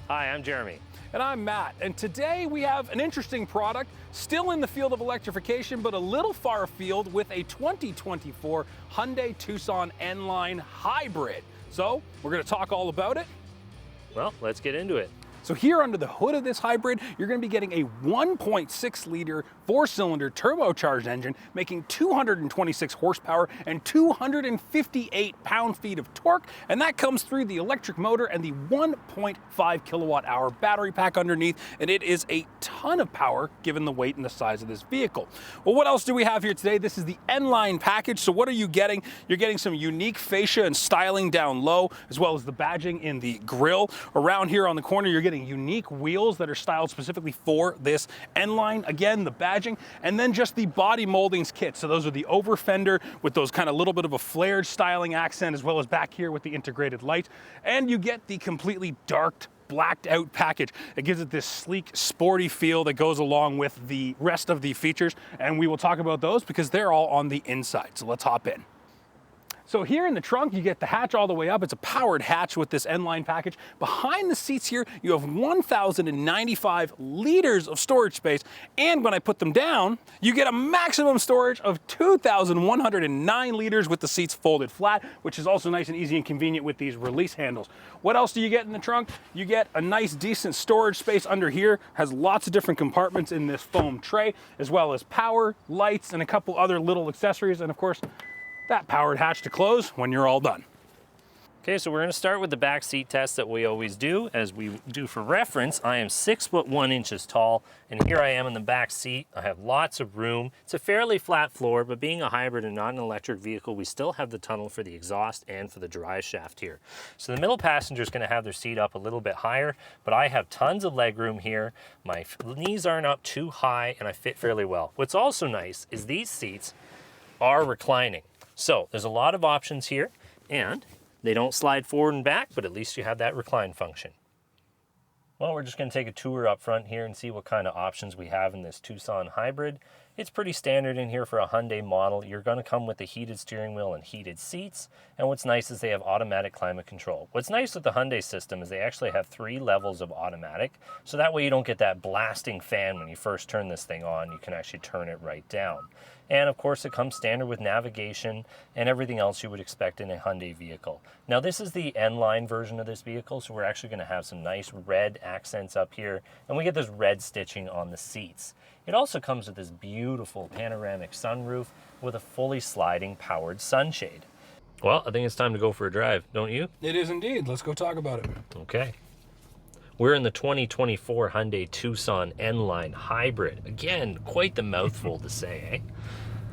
Hi, I'm Jeremy. And I'm Matt, and today we have an interesting product, still in the field of electrification, but a little far afield with a 2024 Hyundai Tucson N-Line Hybrid. So, we're gonna talk all about it. Well, let's get into it. So here under the hood of this hybrid, you're gonna be getting a 1.6 liter 4-cylinder turbocharged engine, making 226 horsepower and 258 pound-feet of torque, and that comes through the electric motor and the 1.5 kilowatt hour battery pack underneath, and it is a ton of power given the weight and the size of this vehicle. Well, what else do we have here today? This is the N-Line package. So what are you getting? You're getting some unique fascia and styling down low, as well as the badging in the grille. Around here on the corner, you're getting unique wheels that are styled specifically for this N-Line. Again, the badging, and then just the body moldings kit. So those are the over fender with those kind of little bit of a flared styling accent, as well as back here with the integrated light. And you get the completely darked, blacked out package. It gives it this sleek, sporty feel that goes along with the rest of the features. And we will talk about those because they're all on the inside. So let's hop in. So here in the trunk, you get the hatch all the way up. It's a powered hatch with this N-Line package. Behind the seats here, you have 1,095 liters of storage space. And when I put them down, you get a maximum storage of 2,109 liters with the seats folded flat, which is also nice and easy and convenient with these release handles. What else do you get in the trunk? You get a nice, decent storage space under here. Has lots of different compartments in this foam tray, as well as power, lights, and a couple other little accessories. And of course, that powered hatch to close when you're all done. Okay, so we're gonna start with the back seat test that we always do. As we do for reference, I am 6'1" tall, and here I am in the back seat. I have lots of room. It's a fairly flat floor, but being a hybrid and not an electric vehicle, we still have the tunnel for the exhaust and for the dry shaft here. So the middle passenger is gonna have their seat up a little bit higher, but I have tons of leg room here. My knees aren't up too high, and I fit fairly well. What's also nice is these seats are reclining. So there's a lot of options here, and they don't slide forward and back, but at least you have that recline function. Well, we're just gonna take a tour up front here and see what kind of options we have in this Tucson Hybrid. It's pretty standard in here for a Hyundai model. You're gonna come with the heated steering wheel and heated seats, and what's nice is they have automatic climate control. What's nice with the Hyundai system is they actually have 3 levels of automatic, so that way you don't get that blasting fan when you first turn this thing on. You can actually turn it right down. And of course, it comes standard with navigation and everything else you would expect in a Hyundai vehicle. Now, this is the N-Line version of this vehicle, so we're actually gonna have some nice red accents up here, and we get this red stitching on the seats. It also comes with this beautiful panoramic sunroof with a fully sliding powered sunshade. Well, I think it's time to go for a drive, don't you? It is indeed. Let's go talk about it. Okay. We're in the 2024 Hyundai Tucson N-Line Hybrid. Again, quite the mouthful to say,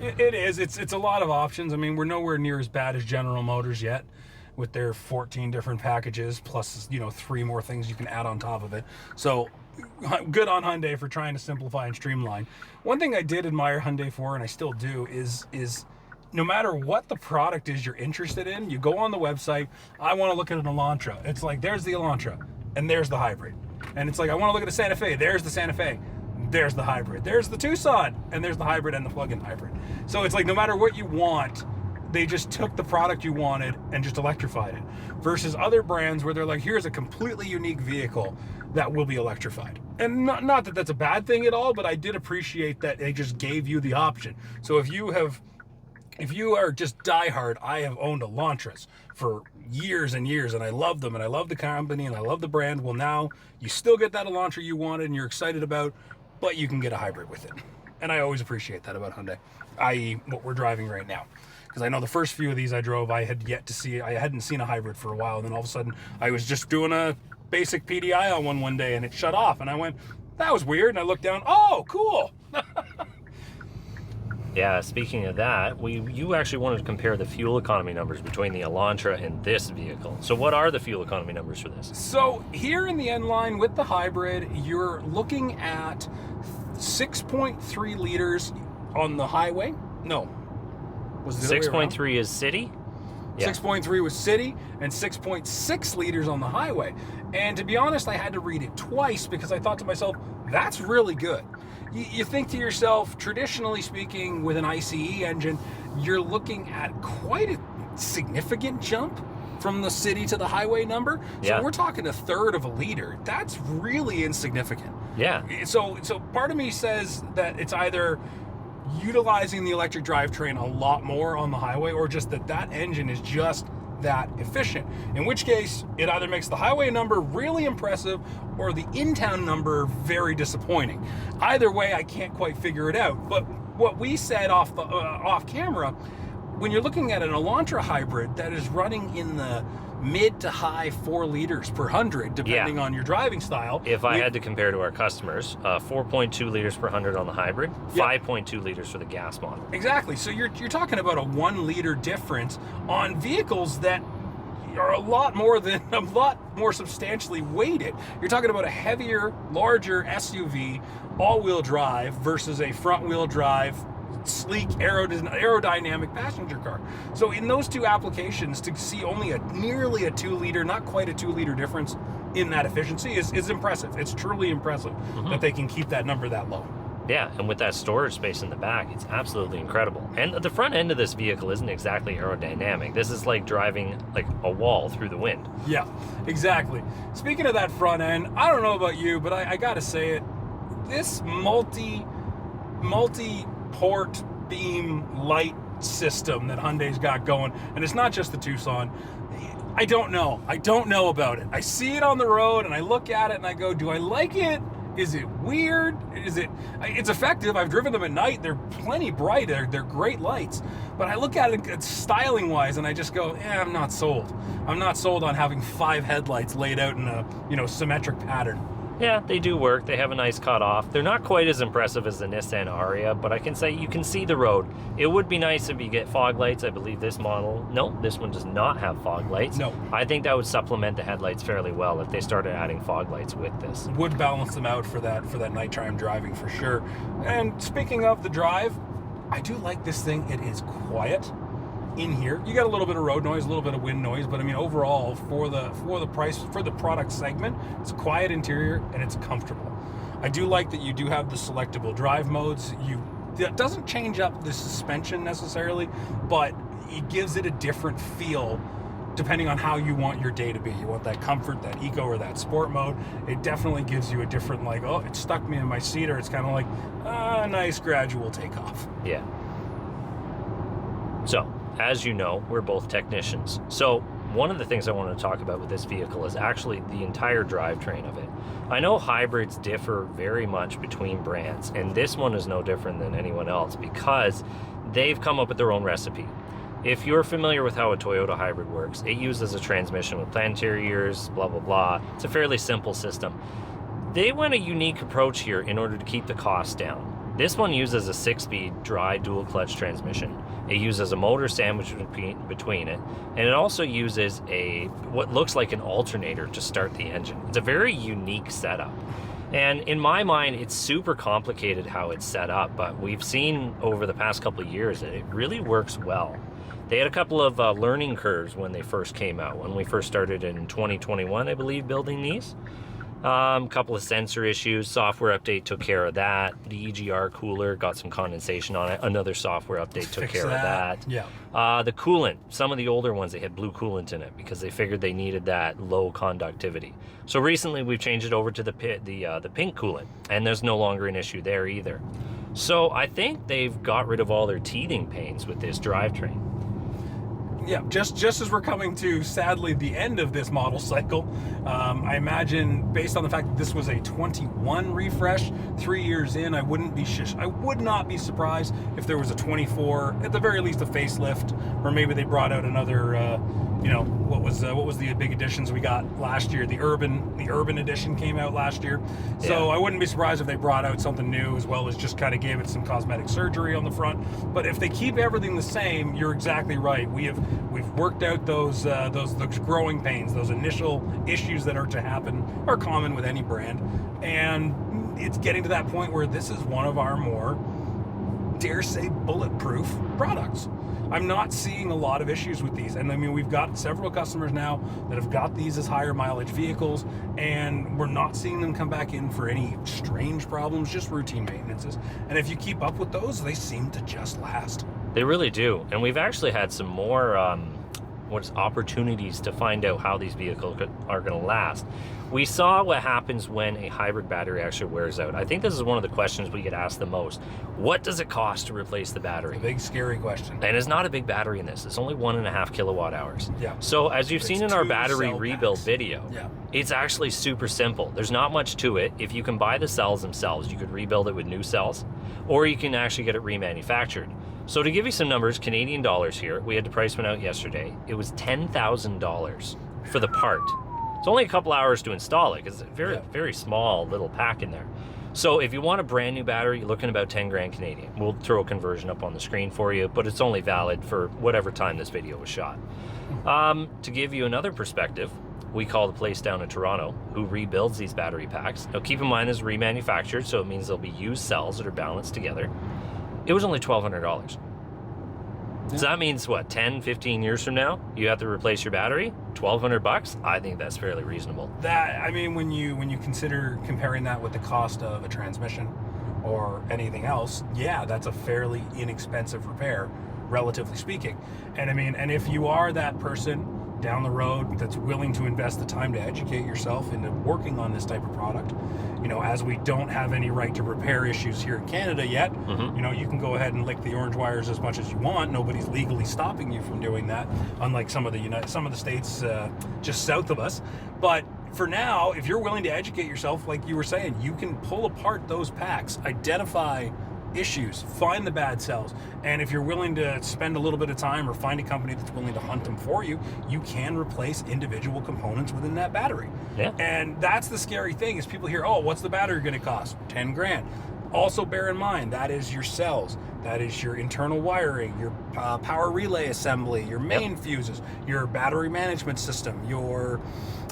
eh? It is. It's a lot of options. I mean, we're nowhere near as bad as General Motors yet, with their 14 different packages, plus, 3 more things you can add on top of it. So, good on Hyundai for trying to simplify and streamline. One thing I did admire Hyundai for, and I still do, is no matter what the product is you're interested in, you go on the website, I want to look at an Elantra. It's like, there's the Elantra, and there's the Hybrid. And it's like, I want to look at a Santa Fe, there's the Santa Fe, there's the Hybrid. There's the Tucson, and there's the Hybrid and the plug-in hybrid. So it's like, no matter what you want, they just took the product you wanted and just electrified it. Versus other brands where they're like, here's a completely unique vehicle that will be electrified. And not that that's a bad thing at all, but I did appreciate that they just gave you the option. So if you are just diehard, I have owned Elantras for years and years, and I love them, and I love the company, and I love the brand. Well, now you still get that Elantra you wanted and you're excited about, but you can get a hybrid with it. And I always appreciate that about Hyundai, i.e. what we're driving right now. Because I know the first few of these I drove, I hadn't seen a hybrid for a while, and then all of a sudden I was just doing a basic PDI on one day, and it shut off, and I went, that was weird, and I looked down, oh, cool. Yeah, speaking of that, you actually wanted to compare the fuel economy numbers between the Elantra and this vehicle. So what are the fuel economy numbers for this? So here in the N-Line with the hybrid, you're looking at 6.3 liters on the highway. No. Was it 6.3 is city? Yeah. 6.3 was city and 6.6 liters on the highway. And to be honest, I had to read it twice because I thought to myself, that's really good. You think to yourself, traditionally speaking, with an ICE engine, you're looking at quite a significant jump from the city to the highway number. So Yeah. we're talking a third of a liter. That's really insignificant. Yeah. So part of me says that it's either utilizing the electric drivetrain a lot more on the highway, or just that engine is just that efficient. In which case, it either makes the highway number really impressive or the in-town number very disappointing. Either way, I can't quite figure it out. But what we said off camera, when you're looking at an Elantra hybrid that is running in the mid to high 4 liters per 100, depending on your driving style. If I had to compare to our customers, 4.2 liters per 100 on the hybrid, 5.2 liters for the gas model. Exactly. So you're talking about a 1 liter difference on vehicles that are a lot more substantially weighted. You're talking about a heavier, larger SUV, all-wheel drive versus a front-wheel drive, sleek, aerodynamic passenger car. So in those two applications, to see only nearly a 2 liter, not quite a 2 liter difference in that efficiency is impressive. It's truly impressive that they can keep that number that low. Yeah, and with that storage space in the back, it's absolutely incredible. And the front end of this vehicle isn't exactly aerodynamic. This is like driving like a wall through the wind. Yeah, exactly. Speaking of that front end, I don't know about you, but I gotta say it, this multi-port beam light system that Hyundai's got going, and it's not just the Tucson, I don't know about it. I see it on the road and I look at it and I go, do I like it? Is it weird? It's effective. I've driven them at night. They're plenty bright. They're great lights. But I look at it styling wise and I just go, I'm not sold. I'm not sold on having 5 headlights laid out in a symmetric pattern. Yeah, they do work. They have a nice cutoff. They're not quite as impressive as the Nissan Ariya, but I can say you can see the road. It would be nice if you get fog lights. I believe this model, no, this one does not have fog lights. No. I think that would supplement the headlights fairly well if they started adding fog lights with this. Would balance them out for that nighttime driving for sure. And speaking of the drive, I do like this thing. It is quiet in here. You got a little bit of road noise, a little bit of wind noise, but I mean overall for the price, for the product segment, it's a quiet interior and it's comfortable. I do like that you do have the selectable drive modes. It doesn't change up the suspension necessarily, but it gives it a different feel depending on how you want your day to be. You want that comfort, that eco, or that sport mode. It definitely gives you a different, like, oh, it stuck me in my seat, or it's kind of like a nice gradual takeoff. Yeah. So, as you know, we're both technicians. So one of the things I want to talk about with this vehicle is actually the entire drivetrain of it. I know hybrids differ very much between brands, and this one is no different than anyone else because they've come up with their own recipe. If you're familiar with how a Toyota hybrid works, it uses a transmission with planetary gears, blah, blah, blah. It's a fairly simple system. They went a unique approach here in order to keep the cost down. This one uses a 6-speed dry dual clutch transmission. It uses a motor sandwiched between it, and it also uses what looks like an alternator to start the engine. It's a very unique setup. And in my mind, it's super complicated how it's set up, but we've seen over the past couple of years that it really works well. They had a couple of learning curves when they first came out, when we first started in 2021, I believe, building these. Couple of sensor issues, software update took care of that. The EGR cooler got some condensation on it. Another software update took care of that. Yeah. The coolant, some of the older ones, they had blue coolant in it because they figured they needed that low conductivity. So recently we've changed it over to the pink coolant, and there's no longer an issue there either. So I think they've got rid of all their teething pains with this drivetrain. Yeah, just as we're coming to, sadly, the end of this model cycle, I imagine, based on the fact that this was a 21 refresh, 3 years in, I would not be surprised if there was a 24, at the very least a facelift, or maybe they brought out another, what was the big additions we got last year? The urban edition came out last year, so I wouldn't be surprised if they brought out something new, as well as just kind of gave it some cosmetic surgery on the front. But if they keep everything the same, you're exactly right. We've worked out those growing pains, those initial issues that are to happen, are common with any brand, and it's getting to that point where this is one of our more, dare say, bulletproof products. I'm not seeing a lot of issues with these, and I mean, we've got several customers now that have got these as higher mileage vehicles, and we're not seeing them come back in for any strange problems, just routine maintenances. And if you keep up with those, they seem to just last. They really do. And we've actually had some more what's opportunities to find out how these vehicles are going to last. We saw what happens when a hybrid battery actually wears out. I think this is one of the questions we get asked the most. What does it cost to replace the battery? A big, scary question. And it's not a big battery in this. It's only 1.5 kilowatt hours. Yeah. So as you've seen in our battery rebuild video, yeah, it's actually super simple. There's not much to it. If you can buy the cells themselves, you could rebuild it with new cells, or you can actually get it remanufactured. So to give you some numbers, Canadian dollars here, we had the price went out yesterday. It was $10,000 for the part. It's only a couple hours to install it because it's a very small little pack in there. So if you want a brand new battery, you're looking about 10 grand Canadian. We'll throw a conversion up on the screen for you, but it's only valid for whatever time this video was shot. To give you another perspective, we call the place down in Toronto who rebuilds these battery packs. Now keep in mind this is remanufactured, so it means they'll be used cells that are balanced together. It was only $1,200. So that means what, 10, 15 years from now, you have to replace your battery? $1,200? I think that's fairly reasonable. That, I mean, when you consider comparing that with the cost of a transmission or anything else, yeah, that's a fairly inexpensive repair, relatively speaking. And I mean, and if you are that person down the road that's willing to invest the time to educate yourself into working on this type of product, you know, as we don't have any right to repair issues here in Canada yet, you know, you can go ahead and lick the orange wires as much as you want. Nobody's legally stopping you from doing that, unlike some of the states just south of us. But for now, if you're willing to educate yourself, like you were saying, you can pull apart those packs, identify issues, find the bad cells, and if you're willing to spend a little bit of time or find a company that's willing to hunt them for you, you can replace individual components within that battery. Yeah. And that's the scary thing is people hear, oh, what's the battery going to cost? 10 grand. Also bear in mind, that is your cells, that is your internal wiring, your power relay assembly, your main fuses, your battery management system,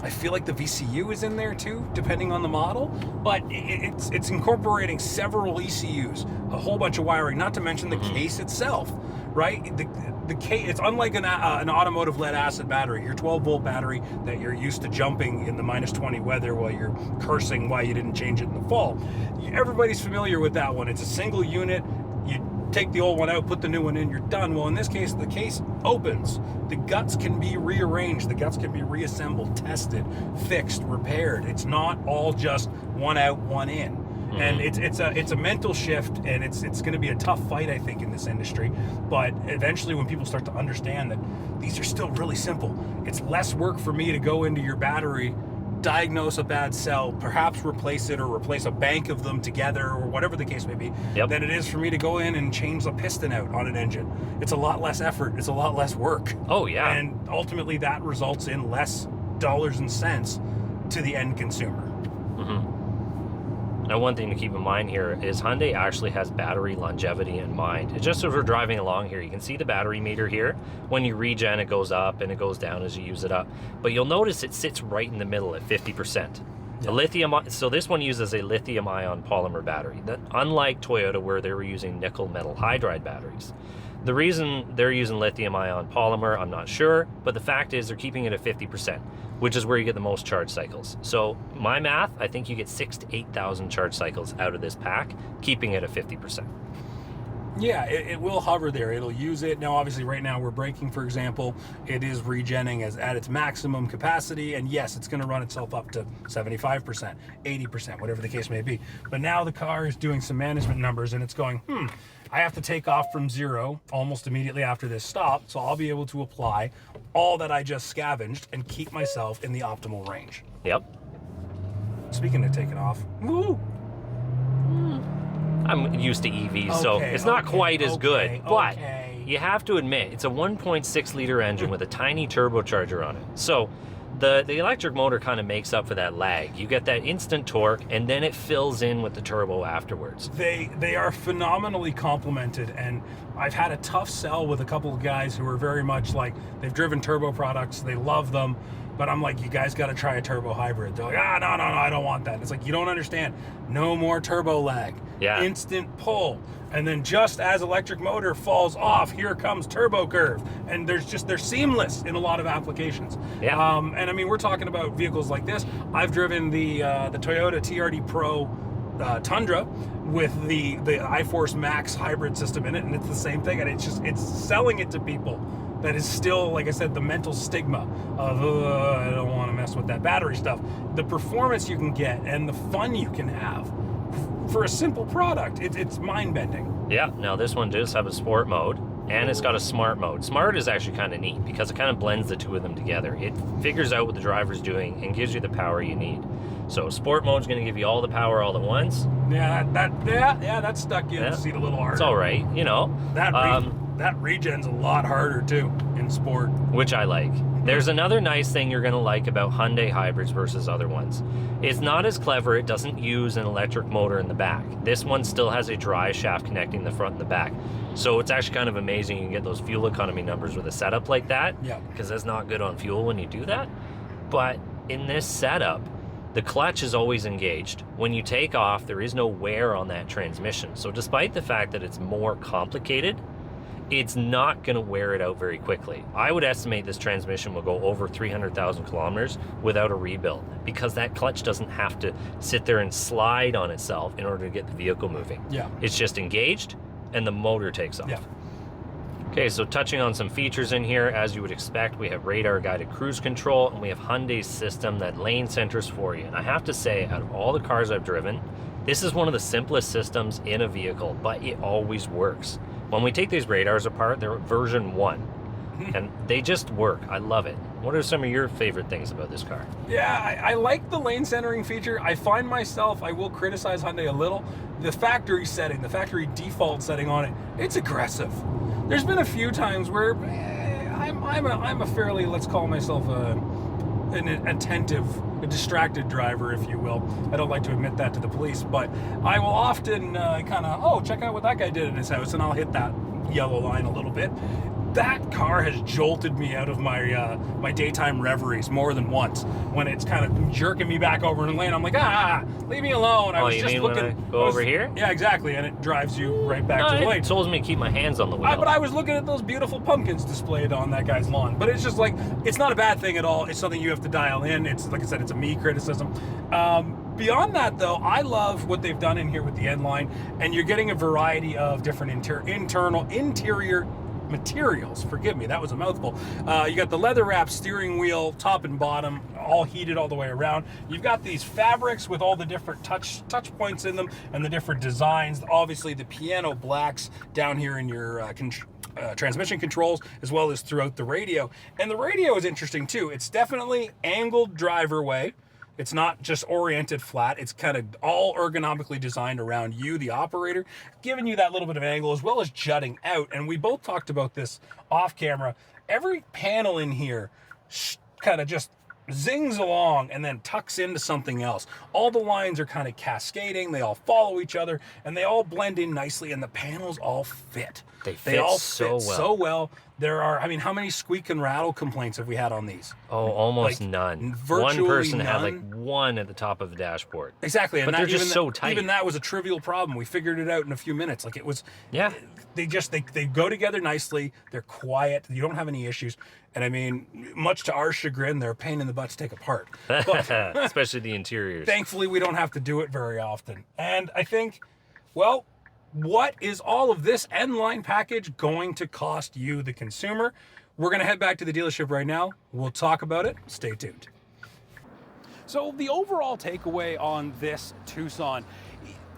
I feel like the VCU is in there too, depending on the model, but it's incorporating several ECUs, a whole bunch of wiring, not to mention the case itself, right? The case, it's unlike an automotive lead acid battery, your 12-volt battery that you're used to jumping in the -20 weather while you're cursing why you didn't change it in the fall. Everybody's familiar with that one. It's a single unit. You take the old one out, put the new one in, you're done. Well, in this case, the case opens. The guts can be rearranged. The guts can be reassembled, tested, fixed, repaired. It's not all just one out, one in. And it's a mental shift, and it's going to be a tough fight, I think, in this industry. But eventually, when people start to understand that these are still really simple, it's less work for me to go into your battery, diagnose a bad cell, perhaps replace it or replace a bank of them together or whatever the case may be, than it is for me to go in and change the piston out on an engine. It's a lot less effort. It's a lot less work. Oh, yeah. And ultimately, that results in less dollars and cents to the end consumer. Now, one thing to keep in mind here is Hyundai actually has battery longevity in mind. It's just as we're driving along here, you can see the battery meter here. When you regen, it goes up and it goes down as you use it up. But you'll notice it sits right in the middle at 50%. A lithium, so this one uses a lithium-ion polymer battery. That, unlike Toyota, where they were using nickel metal hydride batteries. The reason they're using lithium-ion polymer, I'm not sure, but the fact is they're keeping it at 50%, which is where you get the most charge cycles. So my math, I think you get 6,000 to 8,000 charge cycles out of this pack, keeping it at 50%. Yeah, it will hover there. It'll use it. Now, obviously, right now we're braking, for example. It is regenning at its maximum capacity, and yes, it's going to run itself up to 75%, 80%, whatever the case may be. But now the car is doing some management numbers, and it's going, I have to take off from zero almost immediately after this stop, so I'll be able to apply all that I just scavenged and keep myself in the optimal range. Yep. Speaking of taking off, woo! I'm used to EVs, so it's not quite as good, but you have to admit, it's a 1.6 liter engine with a tiny turbocharger on it. So the electric motor kind of makes up for that lag. You get that instant torque, and then it fills in with the turbo afterwards. They are phenomenally complemented, and I've had a tough sell with a couple of guys who are very much like, they've driven turbo products, they love them, but I'm like, you guys got to try a turbo hybrid. They're like, no, I don't want that. It's like, you don't understand. No more turbo lag. Yeah. Instant pull. And then just as electric motor falls off, here comes turbo curve. And they're seamless in a lot of applications. Yeah. And I mean, we're talking about vehicles like this. I've driven the Toyota TRD Pro Tundra with the iForce Max hybrid system in it, and it's the same thing. And it's selling it to people that is still, like I said, the mental stigma of, I don't want to mess with that battery stuff. The performance you can get and the fun you can have for a simple product, it's mind-bending. Yeah, now this one does have a sport mode, and it's got a smart mode. Smart is actually kind of neat because it kind of blends the two of them together. It figures out what the driver's doing and gives you the power you need. So sport mode is going to give you all the power all at once. Yeah, that stuck in the seat a little harder. It's all right, you know. That regen's a lot harder too in sport, which I like. There's another nice thing you're going to like about Hyundai hybrids versus other ones. It's not as clever. It doesn't use an electric motor in the back. This one still has a drive shaft connecting the front and the back. So it's actually kind of amazing you can get those fuel economy numbers with a setup like that. Yeah. Because that's not good on fuel when you do that. But in this setup, the clutch is always engaged. When you take off, there is no wear on that transmission. So despite the fact that it's more complicated, it's not going to wear it out very quickly. I would estimate this transmission will go over 300,000 kilometers without a rebuild because that clutch doesn't have to sit there and slide on itself in order to get the vehicle moving. Yeah. It's just engaged and the motor takes off. Yeah. Okay, so touching on some features in here, as you would expect, we have radar guided cruise control and we have Hyundai's system that lane centers for you. And I have to say, out of all the cars I've driven, this is one of the simplest systems in a vehicle, but it always works. When we take these radars apart, they're version 1, and they just work. I love it. What are some of your favorite things about this car? Yeah, I like the lane centering feature. I find myself, I will criticize Hyundai a little. The factory setting, the factory default setting on it, it's aggressive. There's been a few times where I'm a fairly, let's call myself an attentive, a distracted driver, if you will. I don't like to admit that to the police, but I will often kind of, check out what that guy did in his house, and I'll hit that yellow line a little bit. That car has jolted me out of my my daytime reveries more than once when it's kind of jerking me back over in the lane. I'm like, leave me alone. I was you just mean looking. when I go over here? Yeah, exactly, and it drives you right back to the lane. It tells me to keep my hands on the wheel. But I was looking at those beautiful pumpkins displayed on that guy's lawn. But it's just like, it's not a bad thing at all. It's something you have to dial in. It's, like I said, it's a me criticism. Beyond that, though, I love what they've done in here with the N line, and you're getting a variety of different interior materials. Forgive me, that was a mouthful. You got the leather wrap steering wheel, top and bottom, all heated all the way around. You've got these fabrics with all the different touch points in them and the different designs. Obviously, the piano blacks down here in your transmission controls, as well as throughout the radio. And the radio is interesting too. It's definitely angled driver way. It's not just oriented flat. It's kind of all ergonomically designed around you, the operator, giving you that little bit of angle as well as jutting out. And we both talked about this off camera. Every panel in here kind of just zings along and then tucks into something else. All the lines are kind of cascading. They all follow each other and they all blend in nicely, and the panels all fit. They all fit so well. There are, how many squeak and rattle complaints have we had on these? Oh, almost none. Virtually one person had none. one at the top of the dashboard. Exactly. But they're just so tight. Even that was a trivial problem. We figured it out in a few minutes. Like, it was, yeah. They go together nicely. They're quiet. You don't have any issues. And much to our chagrin, they're a pain in the butt to take apart. But especially the interiors. Thankfully, we don't have to do it very often. And I think, well, what is all of this N-line package going to cost you, the consumer? We're going to head back to the dealership right now. We'll talk about it. Stay tuned. So the overall takeaway on this Tucson,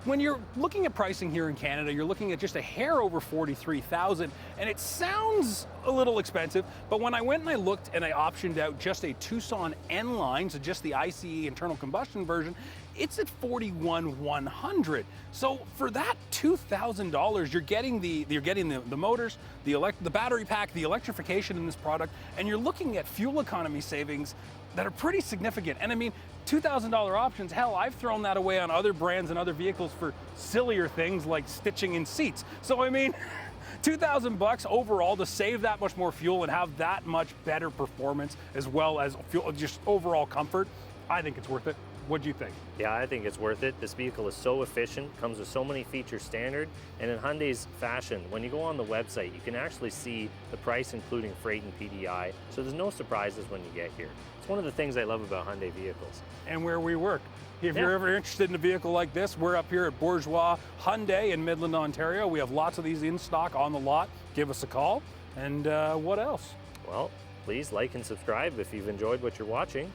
when you're looking at pricing here in Canada, you're looking at just a hair over $43,000, and it sounds a little expensive, but when I went and I looked and I optioned out just a Tucson N-Line, so just the ICE internal combustion version, it's at $41,100. So for that $2,000, you're getting the motors, the battery pack, the electrification in this product, and you're looking at fuel economy savings that are pretty significant. And $2,000 options, hell, I've thrown that away on other brands and other vehicles for sillier things like stitching in seats. So $2,000 overall to save that much more fuel and have that much better performance as well as fuel, just overall comfort, I think it's worth it. What do you think? Yeah, I think it's worth it. This vehicle is so efficient, comes with so many features standard, and in Hyundai's fashion, when you go on the website, you can actually see the price including freight and PDI, so there's no surprises when you get here. It's one of the things I love about Hyundai vehicles. And where we work. If you're ever interested in a vehicle like this, we're up here at Bourgeois Hyundai in Midland, Ontario. We have lots of these in stock on the lot. Give us a call. And what else? Well, please like and subscribe if you've enjoyed what you're watching.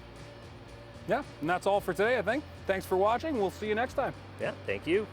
Yeah, and that's all for today, I think. Thanks for watching. We'll see you next time. Yeah, thank you.